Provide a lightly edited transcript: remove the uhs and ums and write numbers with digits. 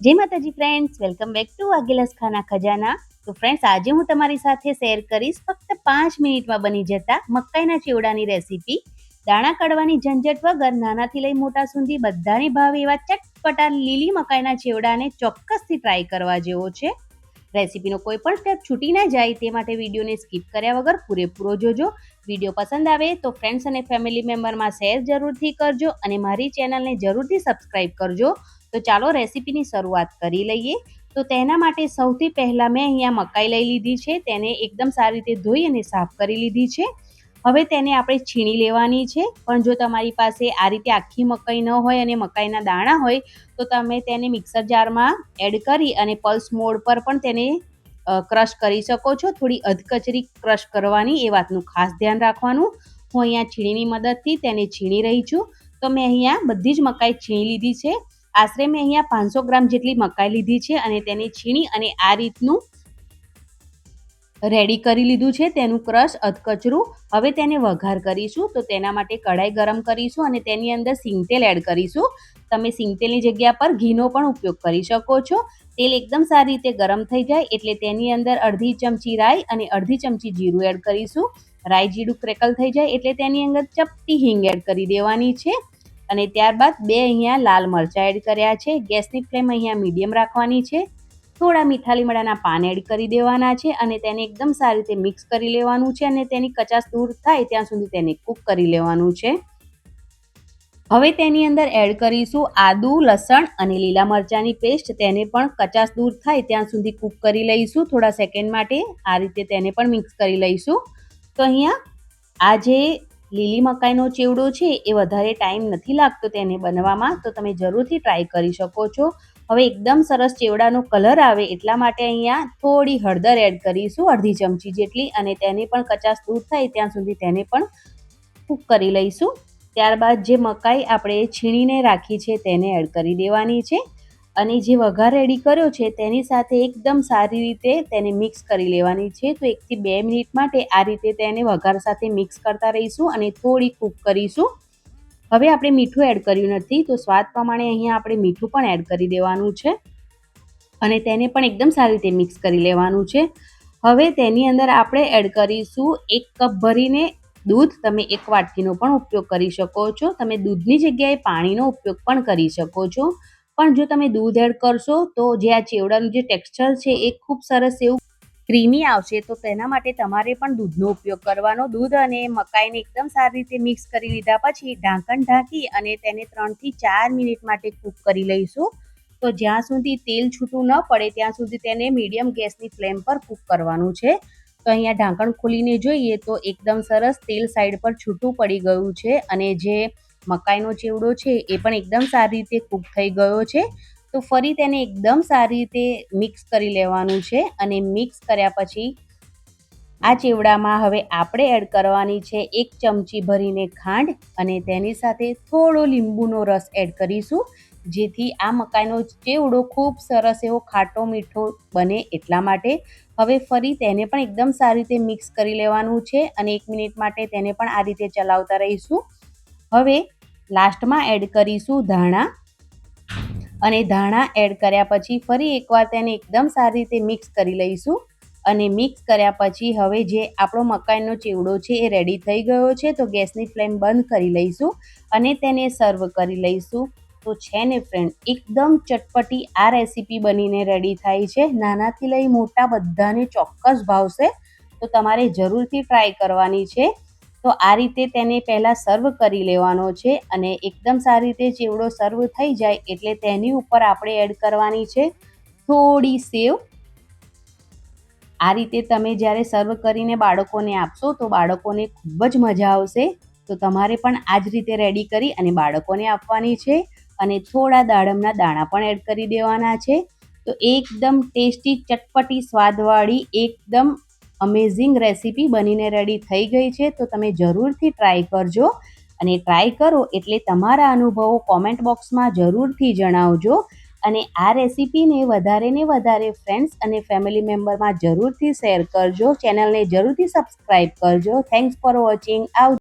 જય માતાજી friends, welcome back to Vaghela's ખાના ખજાના. તો ફ્રેન્ડ્સ, આજે હું તમારી સાથે શેર કરીશ ફક્ત 5 મિનિટમાં બની જતા મકાઈના ચેવડાની રેસીપી. દાણા કાઢવાની ઝંઝટ વગર નાનાથી લઈ મોટા સુધી બધાને ભાવે એવા ચટપટા લીલી મકાઈના ચેવડાને ચોક્કસથી ટ્રાય કરવા જેવો છે. રેસીપીનો કોઈ પણ સ્ટેપ છૂટી ના જાય તે માટે વિડીયોને સ્કીપ કર્યા વગર પૂરેપૂરો જોજો. વિડીયો પસંદ આવે તો ફ્રેન્ડ્સ અને ફેમિલી મેમ્બરમાં શેર જરૂરથી કરજો અને મારી ચેનલને જરૂરથી સબસ્ક્રાઈબ કરજો. તો ચાલો રેસીપીની શરૂઆત કરી લઈએ. તો તેના માટે સૌથી પહેલાં મેં અહીંયા મકાઈ લઈ લીધી છે. તેને એકદમ સારી રીતે ધોઈ અને સાફ કરી લીધી છે. હવે તેને આપણે છીણી લેવાની છે. પણ જો તમારી પાસે આ રીતે આખી મકાઈ ન હોય અને મકાઈના દાણા હોય તો તમે તેને મિક્સર જારમાં એડ કરી અને પલ્સ મોડ પર પણ તેને ક્રશ કરી શકો છો. થોડી અધકચરી ક્રશ કરવાની, એ વાતનું ખાસ ધ્યાન રાખવાનું. હું અહીંયા છીણીની મદદથી તેને છીણી રહી છું. તો મેં અહીંયા બધી જ મકાઈ છીણી લીધી છે. આશરે મેં અહીંયા 500 ગ્રામ જેટલી મકાઈ લીધી છે અને તેને છીણી અને આ રીતનું રેડી કરી લીધું છે, તેનું ક્રશ અધકચરું. હવે તેને વઘાર કરીશું. તો તેના માટે કઢાઈ ગરમ કરીશું અને તેની અંદર સિંગતેલ એડ કરીશું. તમે સિંગતેલની જગ્યા પર ઘીનો પણ ઉપયોગ કરી શકો છો. તેલ એકદમ સારી રીતે ગરમ થઈ જાય એટલે તેની અંદર અડધી ચમચી રાઈ અને અડધી ચમચી જીરું એડ કરીશું. રાઈ જીરું ક્રેકલ થઈ જાય એટલે તેની અંદર ચપટી હિંગ એડ કરી દેવાની છે અને ત્યારબાદ 2 અહીંયા લાલ મરચાં એડ કર્યા છે. ગેસની ફ્લેમ અહીંયા મીડિયમ રાખવાની છે. થોડા મીઠા લીમડાના પાન એડ કરી દેવાના છે અને તેને એકદમ સારી રીતે મિક્સ કરી લેવાનું છે અને તેની કચાશ દૂર થાય ત્યાં સુધી તેને કૂક કરી લેવાનું છે. હવે તેની અંદર એડ કરીશું આદુ, લસણ અને લીલા મરચાંની પેસ્ટ. તેને પણ કચાશ દૂર થાય ત્યાં સુધી કૂક કરી લઈશું થોડા સેકન્ડ માટે. આ રીતે તેને પણ મિક્સ કરી લઈશું. તો અહીંયા આ જે લીલી મકાઈનો ચેવડો છે એ વધારે ટાઈમ નથી લાગતો તેને બનવામાં, તો તમે જરૂરથી ટ્રાય કરી શકો છો. હવે એકદમ સરસ ચેવડાનો કલર આવે એટલા માટે અહીંયા થોડી હળદર એડ કરીશું, અડધી ચમચી જેટલી, અને તેને પણ કચાશ દૂર થાય ત્યાં સુધી તેને પણ કૂક કરી લઈશું. ત્યારબાદ જે મકાઈ આપણે છીણીને રાખી છે તેને એડ કરી દેવાની છે અને જે વઘાર રેડી કર્યો છે તેની સાથે એકદમ સારી રીતે તેને મિક્સ કરી લેવાની છે. તો 1 થી 2 મિનિટ માટે આ રીતે તેને વઘાર સાથે મિક્સ કરતા રહીશું અને થોડી કૂક કરીશું. હવે આપણે મીઠું એડ કર્યું નથી, તો સ્વાદ પ્રમાણે અહીંયા આપણે મીઠું પણ એડ કરી દેવાનું છે અને તેને પણ એકદમ સારી રીતે મિક્સ કરી લેવાનું છે. હવે તેની અંદર આપણે એડ કરીશું 1 કપ ભરીને દૂધ. તમે 1 વાટકીનો પણ ઉપયોગ કરી શકો છો. તમે દૂધની જગ્યાએ પાણીનો ઉપયોગ પણ કરી શકો છો. પણ જો તમે દૂધ એડ કરશો તો જે આ ચેવડાનું જે ટેક્સચર છે એ ખૂબ સરસ એવું ક્રીમી આવશે. તો તેના માટે તમારે પણ દૂધનો ઉપયોગ કરવાનો. દૂધ અને મકાઈને એકદમ સારી રીતે મિક્સ કરી લીધા પછી ઢાંકણ ઢાંકી અને તેને 3 થી 4 મિનિટ માટે કૂક કરી લઈશું. તો જ્યાં સુધી તેલ છૂટું ન પડે ત્યાં સુધી તેને મીડિયમ ગેસની ફ્લેમ પર કૂક કરવાનું છે. તો અહીંયા ઢાંકણ ખોલીને જોઈએ તો એકદમ સરસ તેલ સાઈડ પર છૂટું પડી ગયું છે અને જે મકાઈનો ચેવડો છે એ પણ એકદમ સારી રીતે કૂક થઈ ગયો છે. તો ફરી તેને એકદમ સારી રીતે મિક્સ કરી લેવાનું છે અને મિક્સ કર્યા પછી આ ચેવડામાં હવે આપણે એડ કરવાની છે 1 ચમચી ભરીને ખાંડ અને તેની સાથે થોડો લીંબુનો રસ એડ કરીશું, જેથી આ મકાઈનો ચેવડો ખૂબ સરસ એવો ખાટો મીઠો બને એટલા માટે. હવે ફરી તેને પણ એકદમ સારી રીતે મિક્સ કરી લેવાનું છે અને 1 મિનિટ માટે તેને પણ આ રીતે ચલાવતા રહીશું. હવે લાસ્ટમાં એડ કરીશું ધાણા અને ધાણા એડ કર્યા પછી ફરી એકવાર તેને એકદમ સારી રીતે મિક્સ કરી લઈશું અને મિક્સ કર્યા પછી હવે જે આપણો મકાઈનો ચેવડો છે એ રેડી થઈ ગયો છે. તો ગેસની ફ્લેમ બંધ કરી લઈશું અને તેને સર્વ કરી લઈશું. તો છે ને ફ્રેન્ડ, એકદમ ચટપટી આ રેસીપી બનીને રેડી થાય છે. નાનાથી લઈ મોટા બધાને ચોક્કસ ભાવશે, તો તમારે જરૂરથી ટ્રાય કરવાની છે. તો આ રીતે તેને પહેલાં સર્વ કરી લેવાનો છે અને એકદમ સારી રીતે ચેવડો સર્વ થઈ જાય એટલે તેની ઉપર આપણે એડ કરવાની છે થોડી સેવ. આ રીતે તમે જ્યારે સર્વ કરીને બાળકોને આપશો તો બાળકોને ખૂબ જ મજા આવશે. તો તમારે પણ આ જ રીતે રેડી કરી અને બાળકોને આપવાની છે અને થોડા દાડમના દાણા પણ એડ કરી દેવાના છે. તો એકદમ ટેસ્ટી, ચટપટી, સ્વાદવાળી, એકદમ અમેઝિંગ રેસીપી બનીને રેડી થઈ ગઈ છે. તો તમે જરૂરથી ટ્રાય કરજો અને ટ્રાય કરો એટલે તમારા અનુભવો કોમેન્ટ બોક્સમાં જરૂરથી જણાવજો અને આ રેસીપીને વધારે ફ્રેન્ડ્સ અને ફેમિલી મેમ્બરમાં જરૂરથી શેર કરજો. ચેનલને જરૂરથી સબસ્ક્રાઈબ કરજો. Thanks for watching. આવજો.